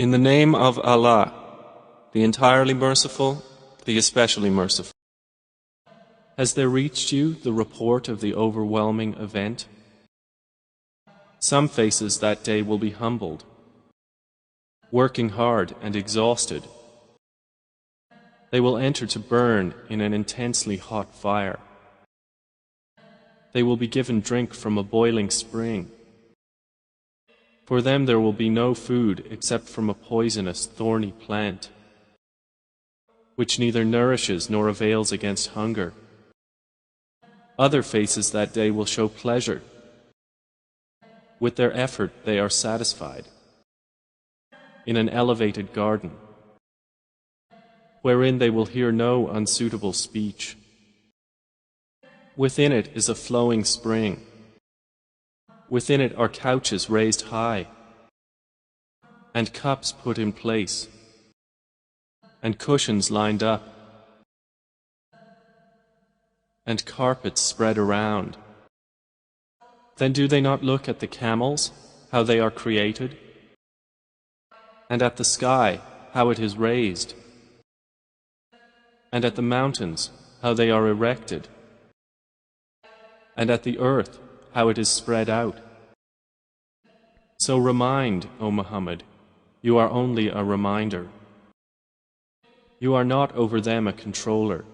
In the name of Allah, the entirely merciful, the especially merciful. Has there reached you the report of the overwhelming event? Some faces that day will be humbled, working hard and exhausted. They will enter to burn in an intensely hot fire. They will be given drink from a boiling spring. For them there will be no food except from a poisonous, thorny plant, which neither nourishes nor avails against hunger. Other faces that day will show pleasure. With their effort they are satisfied. In an elevated garden, wherein they will hear no unsuitable speech. Within it is a flowing spring. Within it are couches raised high, and cups put in place, and cushions lined up, and carpets spread around. Then do they not look at the camels, how they are created, and at the sky, how it is raised, and at the mountains, how they are erected, and at the earth, how it is spread out? So remind, O Muhammad, you are only a reminder. You are not over them a controller.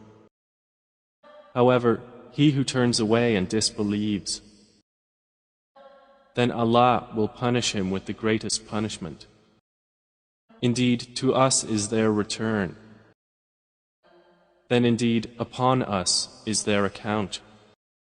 However, he who turns away and disbelieves, then Allah will punish him with the greatest punishment. Indeed, to us is their return. Then indeed, upon us is their account.